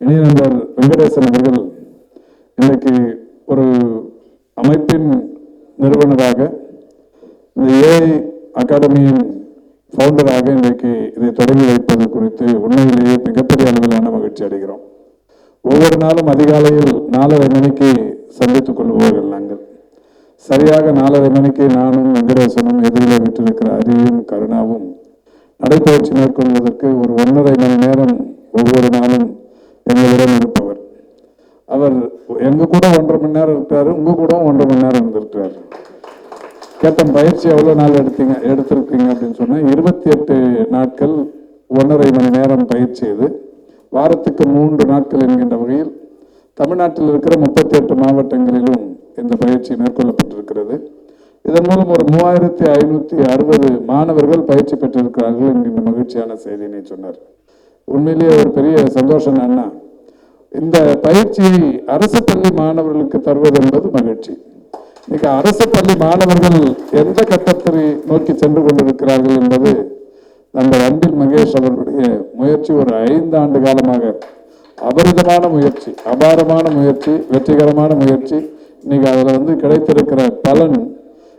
இணைய நண்பர் வெங்கடேசன் அவர்கள் இன்றைக்கு ஒரு அமைப்பின் நிறுவனராக இந்த ஏஐ அகாடமியின் ஃபவுண்டராக இன்றைக்கு இதை தொடங்கி வைப்பது குறித்து உண்மையிலேயே மிகப்பெரிய அளவிலான மகிழ்ச்சி அடைகிறோம். ஒவ்வொரு நாளும் அதிகாலையில் 4:30 மணிக்கு சந்தித்துக் கொள்வோர்கள். நாங்கள் சரியாக 4:30 மணிக்கு நானும் வெங்கடேசனும் எதிரில் விட்டிருக்கிற அரியும் கருணாவும் நடைபயிற்சி மேற்கொள்வதற்கு ஒரு 1.5 மணி நேரம் ஒவ்வொரு நாளும் எங்களுடன் இருப்பவர். அவர் எங்க கூட 1.5 மணி நேரம் இருக்காரு, உங்க கூட 1.5 மணி நேரம் இருந்திருக்கிறார். கேட்டன் பயிற்சி எவ்வளோ நாள் எடுத்திருக்கீங்க அப்படின்னு சொன்னால் 28 நாட்கள் 1.5 மணி நேரம் பயிற்சி. இது வாரத்துக்கு 3 நாட்கள் என்கின்ற வகையில் தமிழ்நாட்டில் இருக்கிற 38 மாவட்டங்களிலும் இந்த பயிற்சி மேற்கொள்ளப்பட்டிருக்கிறது. இதன் மூலம் ஒரு 3560 மாணவர்கள் பயிற்சி பெற்றிருக்கிறார்கள் என்கின்ற மகிழ்ச்சியான செய்தியினை சொன்னார். உண்மையிலேயே ஒரு பெரிய சந்தோஷம். அண்ணா, இந்த பயிற்சியை அரசு பள்ளி மாணவர்களுக்கு தருவது என்பது மகிழ்ச்சி. இன்னைக்கு அரசு பள்ளி மாணவர்கள் எந்த கட்டத்தை நோக்கி சென்று கொண்டிருக்கிறார்கள் என்பது நம்ம அன்பில் மகேஷ் அவர்களுடைய முயற்சி. ஒரு 5 ஆண்டு காலமாக அபரிதமான முயற்சி, அபாரமான முயற்சி, வெற்றிகரமான முயற்சி. இன்னைக்கு அதில் கிடைத்திருக்கிற பலன்,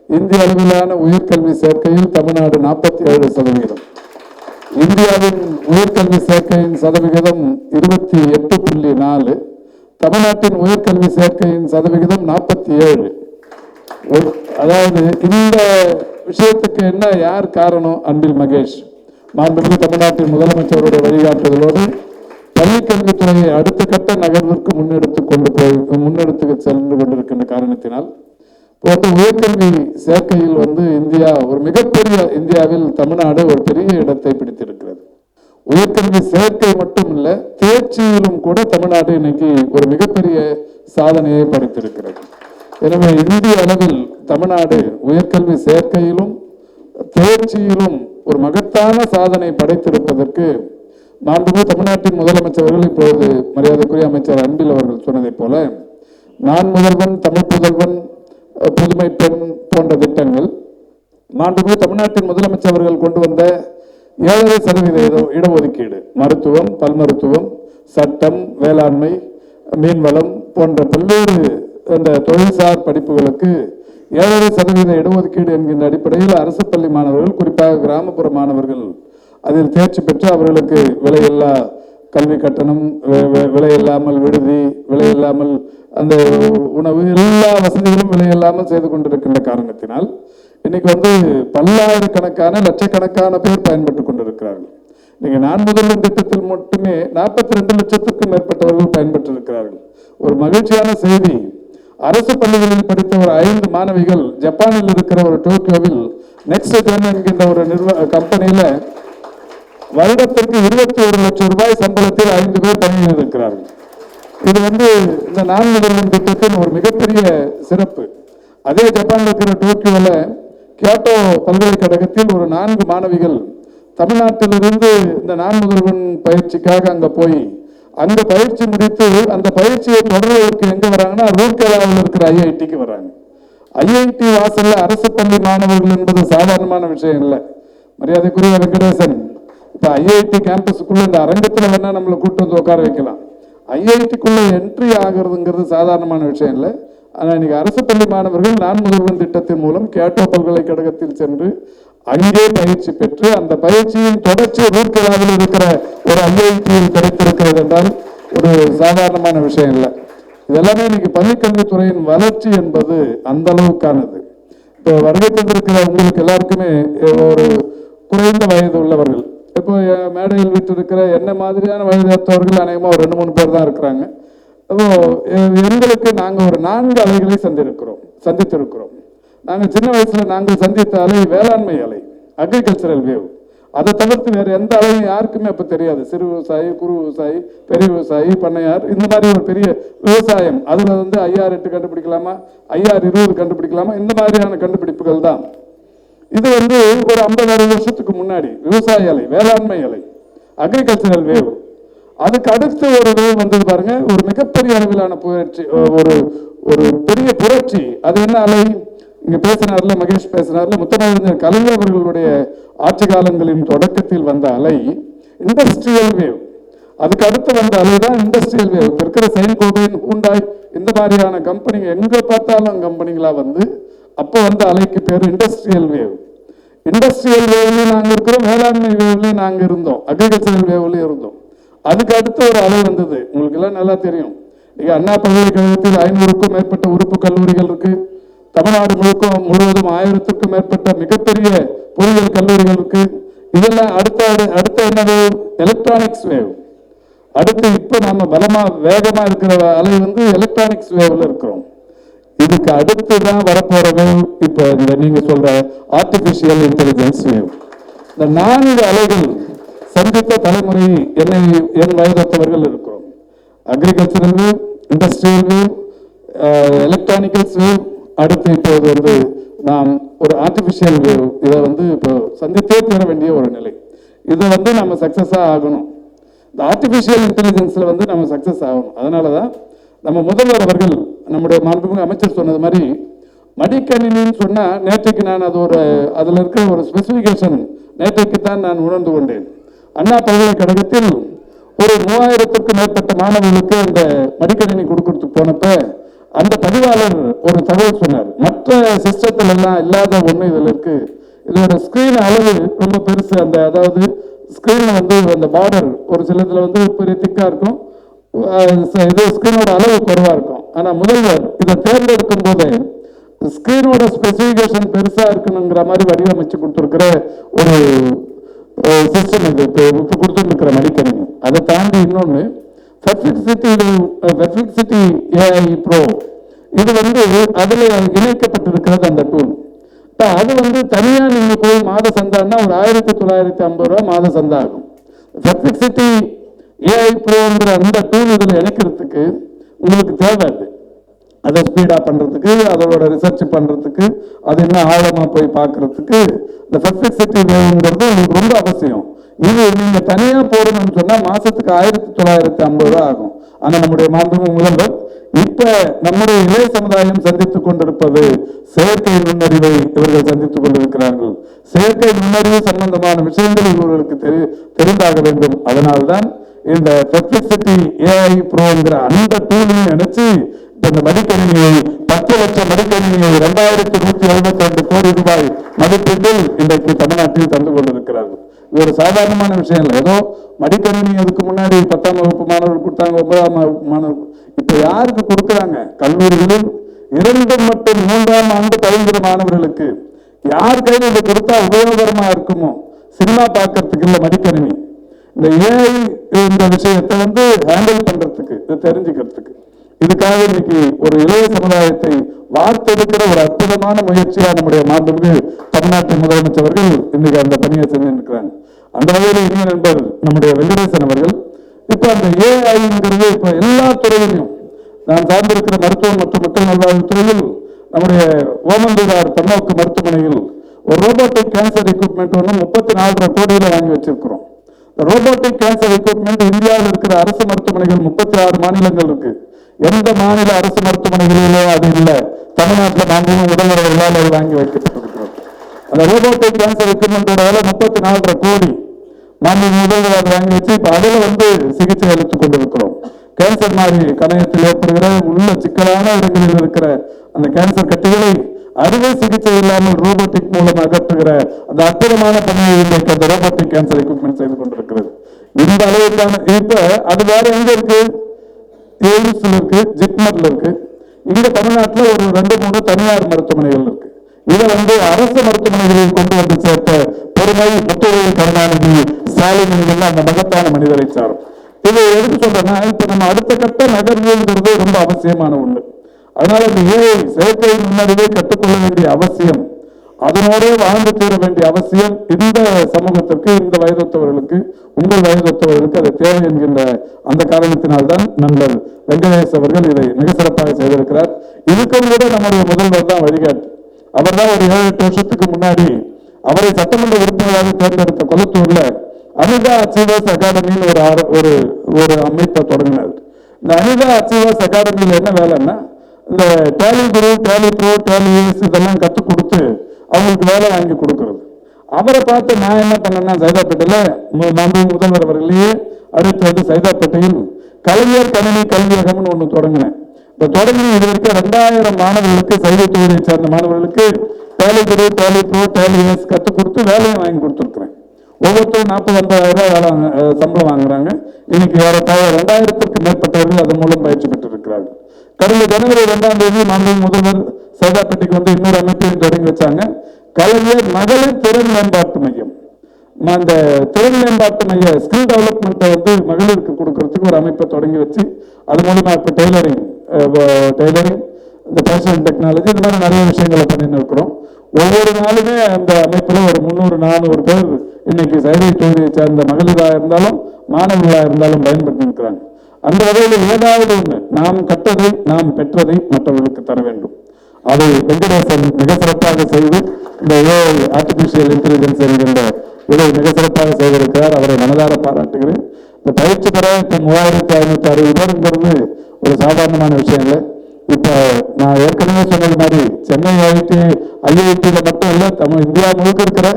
இந்திய அளவிலான உயர்கல்வி சேர்க்கையில் தமிழ்நாடு 47%, இந்தியாவின் உயர்கல்வி சேர்க்கையின் சதவிகிதம் 28.4, தமிழ்நாட்டின் உயர்கல்வி சேர்க்கையின் சதவிகிதம் 47. அதாவது இந்த விஷயத்துக்கு என்ன யார் காரணம்? அன்பில் மகேஷ் மாண்புமிகு தமிழ்நாட்டின் முதலமைச்சருடைய வழிகாட்டுதலோடு பள்ளிக்கல்வித்துறையை அடுத்த கட்ட நகர்விற்கு முன்னெடுத்து சென்று கொண்டிருக்கின்ற காரணத்தினால் உயர்கல்வி சேர்க்கையில் இந்தியா ஒரு மிகப்பெரிய, இந்தியாவில் தமிழ்நாடு ஒரு பெரிய இடத்தை பிடித்திருக்கிறது. உயர்கல்வி சேர்க்கை மட்டும் இல்ல, தேர்ச்சியிலும் கூட தமிழ்நாடு இன்னைக்கு ஒரு மிகப்பெரிய சாதனையை படைத்திருக்கிறது. எனவே இந்திய அளவில் தமிழ்நாடு உயர்கல்வி சேர்க்கையிலும் தேர்ச்சியிலும் ஒரு மகத்தான சாதனை படைத்திருப்பதற்கு மாண்புமிகு தமிழ்நாட்டின் முதலமைச்சர்கள், இப்போது மரியாதைக்குரிய அமைச்சர் அன்பில் அவர்கள் சொன்னதைப் போல நான் முதல்வன், தமிழ் புதல்வன், புதுமை பெண் போன்ற திட்டங்கள், மாண்புமிகு தமிழ்நாட்டின் முதலமைச்சர்கள் கொண்டு வந்த 7% இடஒதுக்கீடு, மருத்துவம், பல்மருத்துவம், சட்டம், வேளாண்மை, மீன்வளம் போன்ற பல்வேறு அந்த தொழில்சார் படிப்புகளுக்கு 7% இடஒதுக்கீடு என்கின்ற அடிப்படையில் அரசு பள்ளி மாணவர்கள், குறிப்பாக கிராமப்புற மாணவர்கள் அதில் தேர்ச்சி பெற்று அவர்களுக்கு விலையில்லா கல்வி கட்டணம், விலையில்லாமல் விடுதி, விலையில்லாமல் அந்த உணவு, எல்லா வசதிகளும் விலையில்லாமல் செய்து கொண்டிருக்கின்ற காரணத்தினால் இன்னைக்கு பல்லாயிரக்கணக்கான லட்சக்கணக்கான பேர் பயன்பட்டுக் கொண்டிருக்கிறார்கள். நீங்க நான் முதல்வன் திட்டத்தில் மட்டுமே 42 லட்சத்துக்கும் மேற்பட்டவர்கள் பயன்பெற்றிருக்கிறார்கள். ஒரு மகிழ்ச்சியான செய்தி, அரசு பள்ளிகளில் படித்த ஒரு 5 மாணவிகள் ஜப்பானில் இருக்கிற ஒரு டோக்கியோவில் நெக்ஸ்ட் ஜென் என்கின்ற ஒரு கம்பெனியில வருடத்திற்கு 21 லட்சம் ரூபாய் சம்பளத்தில் 5 பேர் பணியில் இருக்கிறார்கள். இது இந்த நான் முதல்வன் திட்டத்தின் ஒரு மிகப்பெரிய சிறப்பு. அதே ஜப்பானில் இருக்கிற டோக்கியோவில் கியோட்டோ பல்கலைக்கழகத்தில் ஒரு 4 மாணவிகள் தமிழ்நாட்டிலிருந்து இந்த நான் முதல்வன் பயிற்சிக்காக அங்க போய் அந்த பயிற்சி முடித்து அந்த பயிற்சியை தொடர்வதற்கு எங்க வராங்கன்னா ரூர்கேலாவில் இருக்கிற ஐஐடிக்கு வராங்க. ஐஐடி வாசல்ல அரசு பள்ளி மாணவர்கள் என்பது சாதாரணமான விஷயம் இல்லை. மரியாதைக்குரிய வெங்கடேசன், இப்ப ஐஐடி கேம்பஸுக்குள்ள இந்த அரங்கத்துல வேணா நம்மளை கூட்டு உட்கார வைக்கலாம். ஐஐடிக்குள்ள என்ட்ரி ஆகிறதுங்கிறது சாதாரணமான விஷயம் இல்லை. ஆனால் இன்னைக்கு அரசு பள்ளி மாணவர்கள் நான் முதல்வன் திட்டத்தின் மூலம் கியோட்டோ பல்கலைக்கழகத்தில் சென்று அங்கே பயிற்சி பெற்று அந்த பயிற்சியின் தொடர்ச்சி ரூர்கேலாவில் இருக்கிற ஒரு ஐஐடியில் கிடைத்திருக்கிறது என்றால் ஒரு சாதாரணமான விஷயம் இல்லை. இதெல்லாமே இன்னைக்கு பள்ளிக்கல்வித்துறையின் வளர்ச்சி என்பது அந்த அளவுக்கானது. இப்போ வருகை தந்திருக்கிற உங்களுக்கு எல்லாருக்குமே ஒரு குறைந்த வயது உள்ளவர்கள், இப்போ மேடையில் விட்டிருக்கிற என்ன மாதிரியான வயதேற்றவர்கள் அநேகமாக ஒரு 2-3 பேர் தான் இருக்கிறாங்க. அப்போ எங்களுக்கு நாங்கள் ஒரு 4 அலைகளை சந்தித்திருக்கிறோம். நாங்கள் சின்ன வயசுல நாங்கள் சந்தித்த அலை வேளாண்மை அலை, அக்ரிகல்ச்சரல் வேவ். அதை தவிர்த்து வேறு எந்த அலையும் யாருக்குமே அப்போ தெரியாது. சிறு விவசாயி, குறு விவசாயி, பெரிய விவசாயி, பண்ணையார், இந்த மாதிரி ஒரு பெரிய விவசாயம். அதில் IR8 கண்டுபிடிக்கலாமா, IR20 கண்டுபிடிக்கலாமா, இந்த மாதிரியான கண்டுபிடிப்புகள் தான். இது ஒரு 50-60 வருஷத்துக்கு முன்னாடி விவசாய அலை, வேளாண்மை அலை, அக்ரிகல்ச்சரல் வேவ். அதுக்கு அடுத்து ஒரு வேவ் வந்தது பாருங்க, ஒரு மிகப்பெரிய அளவிலான புரட்சி, ஒரு பெரிய புரட்சி. அது என்ன அலை? இங்க பேசினார்ல, மகேஷ் பேசினார்ல, முத்தமிழறிஞர் கலைஞர் அவர்களுடைய ஆட்சி காலங்களின் தொடக்கத்தில் வந்த அலை இண்டஸ்ட்ரியல் வேவ். அதுக்கு அடுத்து வந்த அலைதான் இண்டஸ்ட்ரியல் வேவ். இப்போ இருக்கிற செயின்கோபின் ஹூண்டாய் இந்த மாதிரியான கம்பெனிங்க எங்க பார்த்தாலும் கம்பெனிகளா வந்து அப்போ வந்த அலைக்கு பேர் இண்டஸ்ட்ரியல் வேவ். இண்டஸ்ட்ரியல் வேவ்லையும் நாங்கள் இருக்கிறோம், வேளாண்மை வேவ்லையும் நாங்கள் இருந்தோம், அக்ரிகல்ச்சரல் வேவ்லையும் இருந்தோம். அதுக்கு அடுத்து ஒரு அலை வந்தது, உங்களுக்கு எல்லாம் நல்லா தெரியும். இங்க அண்ணா பல்கலைக்கழகத்தில் 500க்கும் மேற்பட்ட உறுப்பு கல்லூரிகள் இருக்கு. தமிழ்நாடு முழுவதும் 1000க்கும் மேற்பட்ட மிகப்பெரிய பொறியியல் கல்லூரிகள் இருக்கு. இதெல்லாம் அடுத்த என்னது எலக்ட்ரானிக்ஸ் வேவ். அடுத்து இப்ப நம்ம பலமா வேகமா இருக்கிற அலை வந்து எலக்ட்ரானிக்ஸ் வேவ்ல இருக்கிறோம். இதுக்கு அடுத்து தான் வரப்போற வேவ் இப்ப இந்த நீங்க சொல்ற ஆர்டிபிஷியல் இன்டெலிஜென்ஸ் வேவ். இந்த 4 அலைகள் சந்தித்த தலைமுறை என் வயதொத்தவர்கள் இருக்கிறோம். Agricultural wave, industrial wave, electronicals wave, அடுத்து இப்போது வந்து நாம் ஒரு ஆர்டிபிஷியல் வேவ். இதை வந்து இப்போ சந்தித்தே தீர வேண்டிய ஒரு நிலை. இதை வந்து நம்ம சக்சஸா ஆகணும். இந்த ஆர்டிபிஷியல் இன்டெலிஜென்ஸ்ல வந்து நம்ம சக்சஸ் ஆகணும். அதனாலதான் நம்ம முதல்வர் அவர்கள் நம்முடைய மாண்புமிகு அமைச்சர் சொன்னது மாதிரி மடிக்கணினின்னு சொன்னா நேற்றைக்கு நான் அது அதுல இருக்கிற ஒரு ஸ்பெசிபிகேஷன் நேற்றைக்கு தான் நான் உணர்ந்து கொண்டேன். அண்ணா பல்கலைக்கழகத்தில் ஒரு 3000க்கும் மேற்பட்ட மாணவர்களுக்கு அந்த மடிக்கணினி கொடுக்கறதுக்கு போனப்ப அந்த பதிவாளர் ஒரு தகவல் சொன்னார். மற்ற சிஸ்டத்துல எல்லாம் இல்லாத ஒண்ணு இதுல இருக்கு. இதோட ஸ்கிரீன் அளவு ரொம்ப பெருசு. அதாவது ஸ்கிரீன்ல வந்து அந்த பார்டர் ஒரு சிலத்துல வந்து பெரிய திக்கா இருக்கும், இது ஸ்கிரீனோட அளவு குறைவா இருக்கும். ஆனா முதல்வர் இதை தேர்ந்தெடுக்கும் போது ஸ்கிரீனோட ஸ்பெசிபிகேஷன் பெருசா இருக்கணுங்கிற மாதிரி வடிவமைச்சு கொடுத்துருக்கிற ஒரு சிஸ்டம் இது இப்போ கொடுத்துருக்கிற மடிக்கணினி. அதை தாண்டி இன்னொன்னு பெர்ப்ளெக்சிட்டி AI ப்ரோ, இது வந்து அதுல இணைக்கப்பட்டிருக்கிறது அந்த டூல். அது வந்து தனியா நீங்க போய் மாத சந்தான்னா ஒரு 1950 ரூபாய் மாத சந்தா ஆகும். பெர்ப்ளெக்சிட்டி AI ப்ரோங்கிற அந்த டூல் இதுல இணைக்கிறதுக்கு உங்களுக்கு தேவை. அதை ஸ்பீடா பண்றதுக்கு, அதோட ரிசர்ச் பண்றதுக்கு, அது இன்னும் ஆழமா போய் பார்க்கறதுக்கு இந்த பெர்ப்ளெக்சிட்டி வேவ்ங்கிறது உங்களுக்கு ரொம்ப அவசியம். இது நீங்க தனியா போடணும்னு சொன்னா மாசத்துக்கு 1950 ரூபாய் ஆகும். ஆனா நம்முடைய மாண்புமிகு முதல்வர் இப்ப நம்முடைய இளைய சமுதாயம் சந்தித்துக் கொண்டிருப்பது செயற்கை நுண்ணறிவை இவர்கள் சந்தித்துக் கொண்டிருக்கிறார்கள். செயற்கை நுண்ணறிவு சம்பந்தமான விஷயங்கள் இவர்களுக்கு தெரிந்தாக வேண்டும். அதனால்தான் இந்த பெர்ப்ளெக்சிட்டி AI ப்ரோங்கிற அந்த டூலையும் நினைச்சு இந்த மடிக்கணினியை 10 லட்சம் மடிக்கணினியை 2172 கோடி ரூபாய் மதிப்பீட்டில் இன்றைக்கு தமிழ்நாட்டில் தந்து கொண்டிருக்கிறார்கள். இது ஒரு சாதாரணமான விஷயம் இல்லை. ஏதோ மடிக்கணினி அதுக்கு முன்னாடி 10ஆம் வகுப்பு மாணவர்கள் கொடுத்தாங்க, 9ஆம் வகுப்பு மாணவர்கள். இப்ப யாருக்கு கொடுக்குறாங்க? கல்லூரிகளில் 2 மற்றும் 3ஆம் ஆண்டு பயின்ற மாணவர்களுக்கு. யார் கையில் இதை கொடுத்தா உபயோகரமா இருக்குமோ, சினிமா பார்க்கறதுக்கு இல்ல மடிக்கணினி, இந்த AI இந்த விஷயத்தை வந்து ஹேண்டில் பண்றதுக்கு, இதை தெரிஞ்சுக்கிறதுக்கு. இதுக்காக இன்னைக்கு ஒரு இளைய சமுதாயத்தை வார்த்தெடுக்கிற ஒரு அற்புதமான முயற்சியா நம்முடைய மாண்புமிகு தமிழ்நாட்டு முதலமைச்சர்கள் இன்னைக்கு அந்த பணியை செஞ்சிருக்கிறாங்க. அந்த வகையில் இனிய நண்பர் நம்முடைய வெங்கடேசன் அவர்கள் இப்ப அந்த ஏஐங்கிறது இப்ப எல்லா துறையிலும், நான் சார்ந்திருக்கிற மருத்துவம் மற்றும் மக்கள் நல்வாழ்வு துறையில் நம்முடைய ஓமந்தூரார் பன்னோக்கு மருத்துவமனையில் ஒரு ரோபோட்டிக் கேன்சர் எக்யூப்மெண்ட் ஒன்று 34 கோடியில வாங்கி வச்சிருக்கிறோம். ரோபோட்டிக் கேன்சர் எக்யூப்மெண்ட் இந்தியாவில் இருக்கிற அரசு மருத்துவமனைகள் 36 மாநிலங்கள் இருக்கு. எந்த மாநில அரசு மருத்துவமனைகளிலே அது இல்லை. தமிழ்நாட்டில் மாண்புமிகு முதல்வர்களால் அது வாங்கி வைக்கப்பட்டிருக்கிறோம். அந்த ரோபோட்டிக் கேன்சர் எக்யூப்மெண்டோட விலை 34 கோடி. மாண்புமிகு முதல்வர் வாங்கி வச்சு இப்ப அதுல வந்து சிகிச்சை அளித்துக் கொண்டிருக்கிறோம். கேன்சர் மாதிரி கணையத்தில் ஏற்படுகிற உள்ள சிக்கலான இடங்களில் இருக்கிற அந்த கேன்சர் கட்டிகளை அறுவை சிகிச்சை இல்லாமல் ரோபோட்டிக் மூலம் அகற்றுகிற அந்த அற்புதமான பணியை இன்றைக்கு அந்த ரோபோட்டிக் கேன்சர் எக்யூப்மெண்ட் செய்து கொண்டிருக்கிறது. இந்த அளவுக்கான இப்ப அது வேற எங்க இருக்கு? எய்ம்ஸ்ல இருக்கு, ஜிப்மர்ல இருக்கு. இங்க தமிழ்நாட்டில் ஒரு 2-3 தனியார் மருத்துவமனைகள் இருக்கு. இதை வந்து அரசு மருத்துவமனைகளில் கொண்டு வந்து சேர்த்த பெருமை முத்துவேல் கருணாநிதி, ஸ்டாலின் என்கிற அந்த மகத்தான மனிதரை சாரும். இதை எதுக்கு சொல்றேன்னா, இப்ப நம்ம அடுத்த கட்ட நகர்வுங்கிறது ரொம்ப அவசியமான ஒண்ணு. அதனால இந்த ஏஐ செயற்கை நுண்ணறிவை கற்றுக்கொள்ள வேண்டிய அவசியம், அதனோட வாழ்ந்து தீர வேண்டிய அவசியம் இந்த சமூகத்திற்கு, இந்த வயதொத்தவர்களுக்கு, உங்கள் வயதொத்தவர்களுக்கு அது தேவை என்கின்ற அந்த காரணத்தினால்தான் நண்பர் வெங்கடேஷ் அவர்கள் இதை மிக சிறப்பாக செய்திருக்கிறார். இதுக்கும் கூட நம்முடைய முதல்வர் தான் வழிகாட்டு. அவர் தான் ஒரு 7-8 வருஷத்துக்கு முன்னாடி அவரை சட்டமன்ற உறுப்பினராக தேர்ந்தெடுத்த கொளத்தூர்ல அனிதா அச்சீவர்ஸ் அகாடமின்னு ஒரு அமைப்பை தொடங்கினார். இந்த அனிதா அச்சீவர்ஸ் அகாடமியில என்ன வேலைன்னா, இந்த டேலி குரு, டேலி ப்ரோ, டேலி இதெல்லாம் கற்றுக் கொடுத்து அவங்களுக்கு வேலை வாங்கி கொடுக்கறது. அவரை பார்த்து நான் என்ன பண்ணேன்னா, சைதாப்பேட்டையில மாண்புமிகு முதல்வர் அவர்களையே அடுத்து வந்து சைதாப்பேட்டையில் கலைஞர் கணினி கல்வியகம்னு ஒன்று தொடங்கினேன். இந்த தொடங்கி இது வரைக்கும் 2000 மாணவர்களுக்கு சைதை தொழிலை சார்ந்த மாணவர்களுக்கு டேலி குரு, டேலி ப்ரோ, டேலி எஸ் கற்றுக் கொடுத்து வேலையும் வாங்கி கொடுத்துருக்குறேன். ஒவ்வொருத்தரும் 40-50 ரூபாய் சம்பளம் வாங்குறாங்க. இன்னைக்கு ஏறத்தாழ 2000க்கும் மேற்பட்டவர்கள் அதன் மூலம் பயிற்சி பெற்றிருக்கிறார்கள். கடந்த ஜனவரி 2ஆம் தேதி மாண்புமிகு முதல்வர் சைதாப்பேட்டைக்கு வந்து இன்னொரு அமைப்பையும் தொடங்கி வச்சாங்க. கலைஞர் மகளிர் திறன் மேம்பாட்டு மையம். அந்த திறன் மேம்பாட்டு மைய ஸ்கில் டெவலப்மெண்ட்டை வந்து மகளிருக்கு கொடுக்கறதுக்கு ஒரு அமைப்பை தொடங்கி வச்சு அது மூலமா இப்போ டெய்லரிங், இந்த ஃபேஷன் டெக்னாலஜி, இந்த மாதிரி நிறைய விஷயங்களை பண்ணின்னு இருக்கிறோம். ஒவ்வொரு நாளுமே அந்த அமைப்புல ஒரு 300-400 பேர் இன்னைக்கு சைதை தொழிலை சார்ந்த மகளிராக இருந்தாலும் மாணவர்களாக இருந்தாலும் பயன்படுத்தி இருக்கிறாங்க. அந்த வகையில் ஏதாவது ஒன்று நாம் கற்றதை, நாம் பெற்றதை மற்றவர்களுக்கு தர வேண்டும். அதை வெங்கடேசன் மிக சிறப்பாக செய்து இந்த ஆர்டிபிஷியல் இன்டெலிஜென்ஸ் என்கின்ற இதை மிக சிறப்பாக செய்திருக்கிறார். அவரை மனதார பாராட்டுகிறேன். இந்த பயிற்சி பெற 3560 பேருங்கிறது ஒரு சாதாரணமான விஷயம் இல்லை. இப்ப நான் ஏற்கனவே சொன்னது மாதிரி சென்னை ஐஐடியில மட்டும் இல்ல, இந்தியா முழுக்க இருக்கிற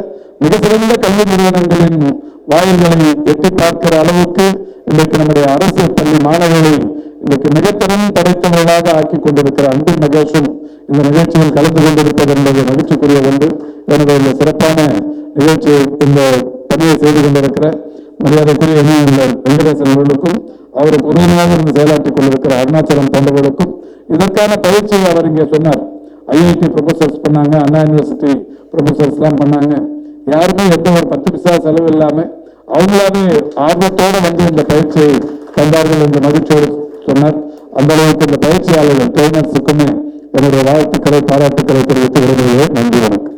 மிக சிறந்த கல்வி நிறுவனங்களின் வாயில்களை எட்டி பார்க்கிற அளவுக்கு இன்றைக்கு நம்முடைய அரசு பள்ளி மாணவர்களை இன்றைக்கு மிகத்திறன் படைத்தவர்களாக ஆக்கி கொண்டிருக்கிற அன்பின் மகேஷும் இந்த நிகழ்ச்சியில் கலந்து கொண்டிருப்பது என்பது மகிழ்ச்சிக்குரிய ஒன்று. எனவே இந்த சிறப்பான நிகழ்ச்சியை, இந்த பணியை செய்து கொண்டிருக்கிற மரியாதைக்குரிய வெங்கடேசன் அவர்களுக்கும் அவருக்கு உறுதுணையாக இருந்து செயலாற்றிக் கொண்டிருக்கிற அருணாச்சலம் போன்றவர்களுக்கும் இதற்கான பயிற்சியை அவர் இங்கே சொன்னார். ஐஐடி ப்ரொஃபசர்ஸ் பண்ணாங்க, அண்ணா யூனிவர்சிட்டி ப்ரொஃபசர்ஸ் எல்லாம் பண்ணாங்க. யாருமே எந்த ஒரு 10 பைசா செலவு இல்லாம அவங்களாவே ஆர்வத்தோடு வந்து இந்த பயிற்சியை தந்தார்கள் என்று மகிழ்ச்சியோடு சொன்னார். அந்த அளவுக்கு இந்த பயிற்சியாளர்கள் ட்ரெயினர்ஸுக்குமே என்னுடைய வாழ்த்துக்களை, பாராட்டுக்களை தெரிவித்து விடுகிறேன். நன்றி, வணக்கம்.